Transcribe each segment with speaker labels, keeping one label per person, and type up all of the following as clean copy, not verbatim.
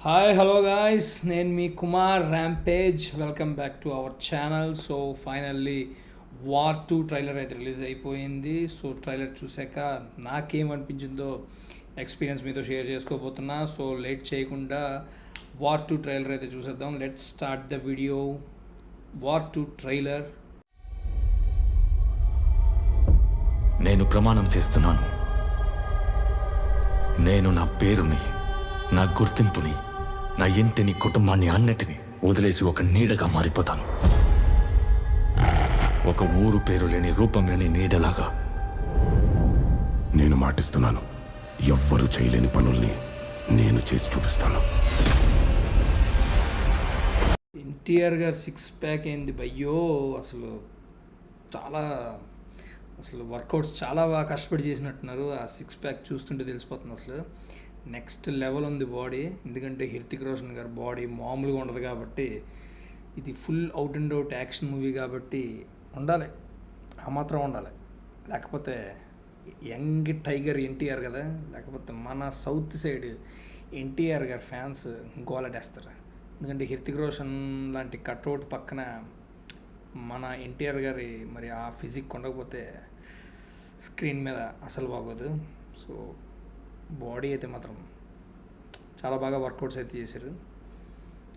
Speaker 1: Hi hello guys, నేను మీ Kumar rampage. Welcome back to our channel. So finally war 2 trailer అయితే release అయిపోయింది. So trailer చూసాక నాకేమనిపించిందో ఎక్స్పీరియన్స్ మీతో షేర్ చేసుకోబోతున్నా. సో లేట్ చేయకుండా వార్ 2 ట్రైలర్ అయితే చూసేద్దాం. Let's start the video. War 2 trailer.
Speaker 2: నేను ప్రమాణం చేస్తున్నాను, నేను నా పేరుని, నా గుర్తింపుని, నా ఇంటిని, కుటుంబాన్ని, అన్నిటిని వదిలేసి ఒక నీడగా మారిపోతాను. ఒక ఊరు పేరు లేని, రూపం లేని నీడలాగా.
Speaker 3: నేను మాటిస్తున్నాను, ఎవ్వరూ చేయలేని పనుల్ని నేను చేసి చూపిస్తాను.
Speaker 1: ఎన్టీఆర్ గారు 6 ప్యాక్ ఏంది భయ్యో! చాలా అసలు వర్కౌట్స్ చాలా బాగా కష్టపడి చేసినట్టున్నారు. ఆ 6 ప్యాక్ చూస్తుంటే తెలిసిపోతుంది. అసలు నెక్స్ట్ లెవెల్ ఉంది బాడీ. ఎందుకంటే హృతిక్ రోషన్ గారి బాడీ మామూలుగా ఉండదు కాబట్టి, ఇది full out and out action movie కాబట్టి ఉండాలి, ఆ మాత్రం ఉండాలి. లేకపోతే యంగ్ టైగర్ ఎన్టీఆర్ కదా, లేకపోతే మన సౌత్ సైడ్ ఎన్టీఆర్ గారి ఫ్యాన్స్ గోలడేస్తారు. ఎందుకంటే హృతిక్ రోషన్ లాంటి కట్అవుట్ పక్కన మన ఎన్టీఆర్ గారి మరి ఆ ఫిజిక్ ఉండకపోతే స్క్రీన్ మీద అసలు బాగోదు. సో బాడీ అయితే మాత్రం చాలా బాగా వర్కౌట్స్ అయితే చేశారు.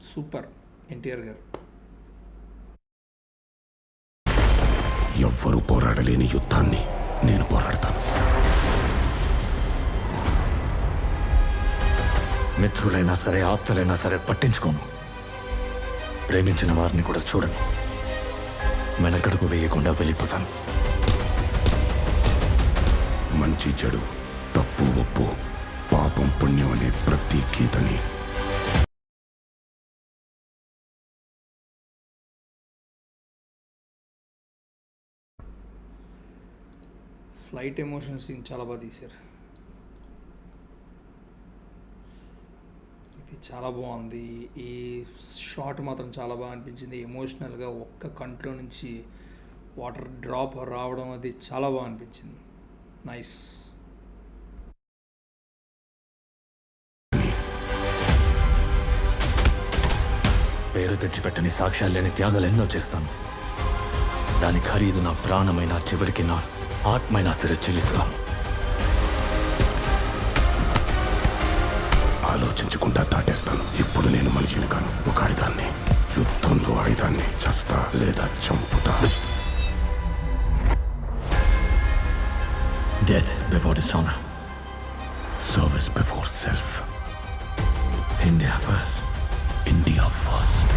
Speaker 1: సూపర్ ఎన్టీఆర్ గారు.
Speaker 3: ఎవ్వరూ పోరాడలేని యుద్ధాన్ని నేను పోరాడతాను.
Speaker 2: మిత్రులైనా సరే, ఆప్తులైనా సరే పట్టించుకోను. ప్రేమించిన వారిని కూడా చూడను. వెనకడుగు వేయకుండా వెళ్ళిపోతాను.
Speaker 3: మంచి చెడు, తప్పు ఒప్పు, పాపం పుణ్యం అనే ప్రతి గీతని
Speaker 1: ఫ్లైట్ ఎమోషన్ సీన్ చాలా బాగా తీశారు. ఇది చాలా బాగుంది. ఈ షాట్ మాత్రం చాలా బాగా అనిపించింది. ఎమోషనల్గా ఒక్క కంట్లో నుంచి వాటర్ డ్రాప్ రావడం అది చాలా బాగా అనిపించింది. నైస్.
Speaker 2: పేరు తెచ్చిపెట్టని, సాక్ష్యాలు లేని త్యాగాలు ఎన్నో చేస్తాను. దాని ఖరీదు నా ప్రాణమైన, చివరికి నా ఆత్మైనా సరే చెల్లిస్తాను.
Speaker 3: ఆలోచించకుండా దాటేస్తాను. ఇప్పుడు నేను మనిషిని కాను, ఒక ఆయుధాన్ని. యుద్ధంలో ఆయుధాన్ని చస్తా లేదా చంపుతా.
Speaker 2: Death before dishonor.
Speaker 3: Service before self.
Speaker 2: India first.
Speaker 3: India first.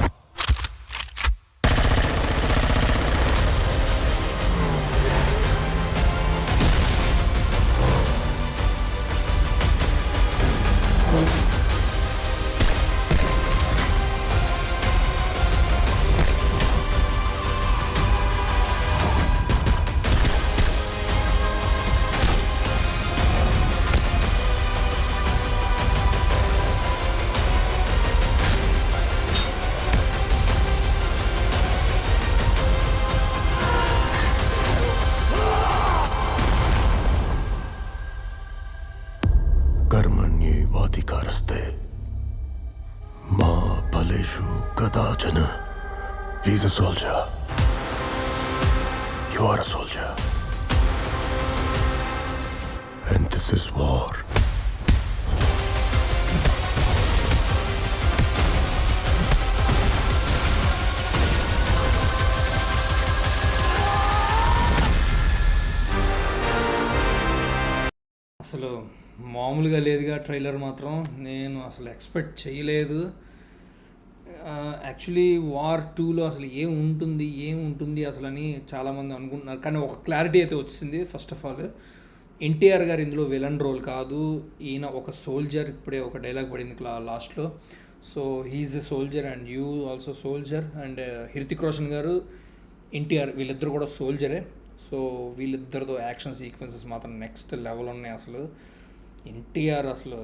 Speaker 3: कर्मण्येवाधिकारस्ते मा फलेषु कदाचन. He's a soldier. You are a soldier. And this is war.
Speaker 1: అసలు మామూలుగా లేదుగా ట్రైలర్ మాత్రం. నేను అసలు ఎక్స్పెక్ట్ చేయలేదు. యాక్చువల్లీ వార్ 2లో అసలు ఏముంటుంది అసలు అని చాలామంది అనుకుంటున్నారు. కానీ ఒక క్లారిటీ అయితే వచ్చింది. ఫస్ట్ ఆఫ్ ఆల్ ఎన్టీఆర్ గారు ఇందులో విలన్ రోల్ కాదు, ఈయన ఒక సోల్జర్. ఇప్పుడే ఒక డైలాగ్ పడింది లాస్ట్లో. So he is a soldier and you also soldier. And Hrithik Roshan గారు, ఎన్టీఆర్ వీళ్ళిద్దరు కూడా సోల్జరే. సో వీళ్ళిద్దరితో యాక్షన్ సీక్వెన్సెస్ మాత్రం నెక్స్ట్ లెవెల్ ఉన్నాయి. అసలు ఎన్టీఆర్ అసలు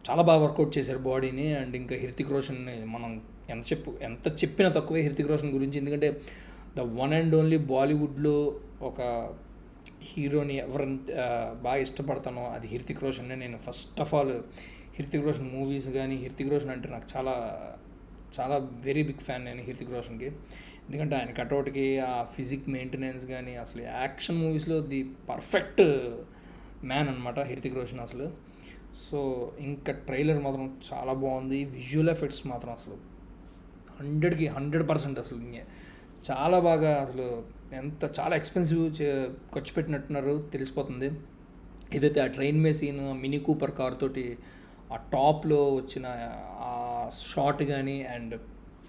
Speaker 1: చాలా బాగా వర్కౌట్ చేశారు బాడీని. అండ్ ఇంకా హృతిక్ రోషన్ని మనం ఎంత చెప్పినా తక్కువే హృతిక్ రోషన్ గురించి. ఎందుకంటే ద వన్ అండ్ ఓన్లీ బాలీవుడ్లో ఒక హీరోని ఎవరిని బాగా ఇష్టపడతానో అది హృతిక్ రోషన్నే. నేను first of all Hrithik Roshan movies కానీ, హృతిక్ రోషన్ అంటే నాకు చాలా చాలా వెరీ బిగ్ ఫ్యాన్ నేను హృతిక్ రోషన్కి. ఎందుకంటే ఆయన కటౌట్కి ఆ ఫిజిక్ మెయింటెనెన్స్ కానీ అసలు యాక్షన్ మూవీస్లో ది పర్ఫెక్ట్ మ్యాన్ అనమాట హృతిక్ రోషన్ అసలు. సో ఇంకా ట్రైలర్ మాత్రం చాలా బాగుంది. విజువల్ ఎఫెక్ట్స్ మాత్రం అసలు 100కి 100% అసలు చాలా బాగా అసలు చాలా ఎక్స్పెన్సివ్ ఖర్చు పెట్టినట్టున్నారు తెలిసిపోతుంది. ఏదైతే ఆ ట్రైన్ మే సీన్ మినీ కూపర్ కార్ తోటి ఆ టాప్లో వచ్చిన ఆ షాట్ కానీ అండ్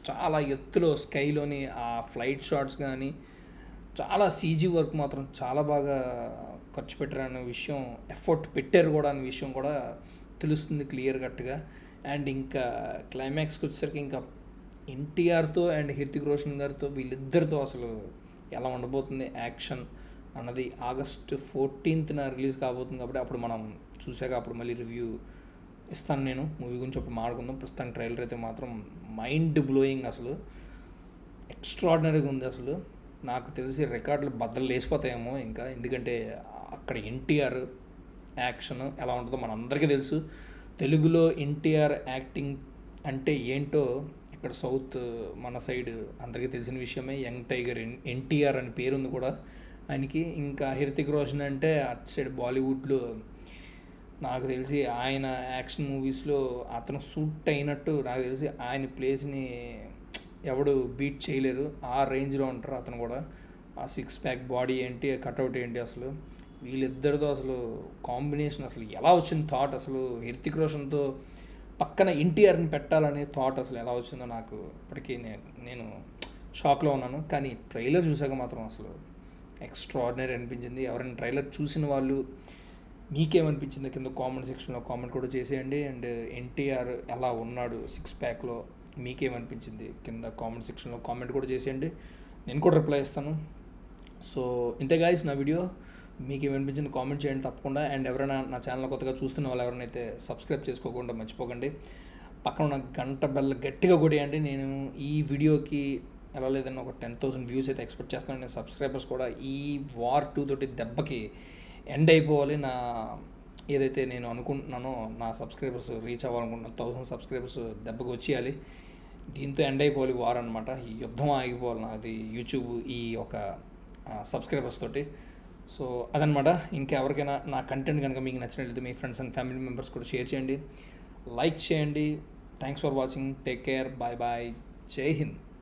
Speaker 1: చాలా ఎత్తులో స్కైలోని ఆ ఫ్లైట్ షాట్స్ కానీ చాలా సీజీ వర్క్ మాత్రం చాలా బాగా ఖర్చు పెట్టారనే విషయం, ఎఫర్ట్ పెట్టారు కూడా అనే విషయం కూడా తెలుస్తుంది క్లియర్ కట్గా. అండ్ ఇంకా క్లైమాక్స్కి వచ్చేసరికి ఇంకా ఎన్టీఆర్తో అండ్ హృతిక్ రోషన్ గారితో వీళ్ళిద్దరితో అసలు ఎలా ఉండబోతుంది యాక్షన్ అన్నది ఆగస్ట్ 14th రిలీజ్ కాబోతుంది. కాబట్టి అప్పుడు మనం చూసాక అప్పుడు మళ్ళీ రివ్యూ ఇస్తాను నేను మూవీ గురించి, అప్పుడు మాట్లాడుకుందాం. ప్రస్తుతానికి ట్రైలర్ అయితే మాత్రం మైండ్ బ్లోయింగ్, అసలు ఎక్స్ట్రాడినరీగా ఉంది. అసలు నాకు తెలిసి రికార్డులు బద్దలు లేసిపోతాయేమో ఇంకా, ఎందుకంటే అక్కడ ఎన్టీఆర్ యాక్షన్ ఎలా ఉంటుందో మనందరికీ తెలుసు. తెలుగులో ఎన్టీఆర్ యాక్టింగ్ అంటే ఏంటో ఇక్కడ సౌత్ మన సైడ్ అందరికీ తెలిసిన విషయమే. యంగ్ టైగర్ ఎన్టీఆర్ అని పేరుంది కూడా ఆయనకి. ఇంకా హృతిక్ రోషన్ అంటే అటు సైడ్ బాలీవుడ్లో నాకు తెలిసి ఆయన యాక్షన్ మూవీస్లో అతను సూట్ అయినట్టు నాకు తెలిసి ఆయన ప్లేస్ని ఎవడు బీట్ చేయలేరు. ఆ రేంజ్లో ఉంటారు అతను కూడా. ఆ 6 ప్యాక్ బాడీ ఏంటి, కట్అవుట్ ఏంటి, అసలు వీళ్ళిద్దరితో అసలు కాంబినేషన్ అసలు ఎలా వచ్చింది థాట్, అసలు హృతిక్ రోషన్తో పక్కన ఎన్టీఆర్ని పెట్టాలనే థాట్ అసలు ఎలా వచ్చిందో నాకు ఇప్పటికీ నేను షాక్లో ఉన్నాను. కానీ ట్రైలర్ చూసాక మాత్రం అసలు ఎక్స్ట్రాడినరీ అనిపించింది. ఎవరైనా ట్రైలర్ చూసిన వాళ్ళు మీకేమనిపించిందో కింద కామెంట్ సెక్షన్లో కామెంట్ కూడా చేసేయండి. అండ్ ఎన్టీఆర్ ఎలా ఉన్నాడు 6 ప్యాక్లో మీకేమనిపించింది కింద కామెంట్ సెక్షన్లో కామెంట్ కూడా చేసేయండి, నేను కూడా రిప్లై ఇస్తాను. సో ఇంతే గాయ్స్ నా వీడియో, మీకు ఏమనిపించింది కామెంట్ చేయండి తప్పకుండా. అండ్ ఎవరైనా నా ఛానల్ కొత్తగా చూస్తున్న వాళ్ళు ఎవరైనా సబ్స్క్రైబ్ చేసుకోకుండా మర్చిపోకండి. పక్కన ఉన్న గంట బెల్ గట్టిగా కొట్టేయండి. నేను ఈ వీడియోకి ఎలా లేదన్నా ఒక 10,000 వ్యూస్ అయితే ఎక్స్పెక్ట్ చేస్తున్నాను. నేను సబ్స్క్రైబర్స్ కూడా ఈ వార్ 2 తోటి దెబ్బకి ఎండ్ అయిపోవాలి. నా ఏదైతే నేను అనుకుంటున్నానో నా సబ్స్క్రైబర్స్ రీచ్ అవ్వాలనుకుంటున్నా 1000 సబ్స్క్రైబర్స్ దెబ్బకి వచ్చేయాలి. దీంతో ఎండ్ అయిపోవాలి వార్ అనమాట. ఈ యుద్ధం ఆగిపోవాలి నాది యూట్యూబ్ ఈ ఒక సబ్స్క్రైబర్స్ తోటి. సో అదనమాట. ఇంకెవరికైనా నా కంటెంట్ కనుక మీకు నచ్చినట్లయితే మీ ఫ్రెండ్స్ అండ్ ఫ్యామిలీ మెంబర్స్ కూడా షేర్ చేయండి, లైక్ చేయండి. Thanks for watching. Take care. Bye bye. జై హింద్.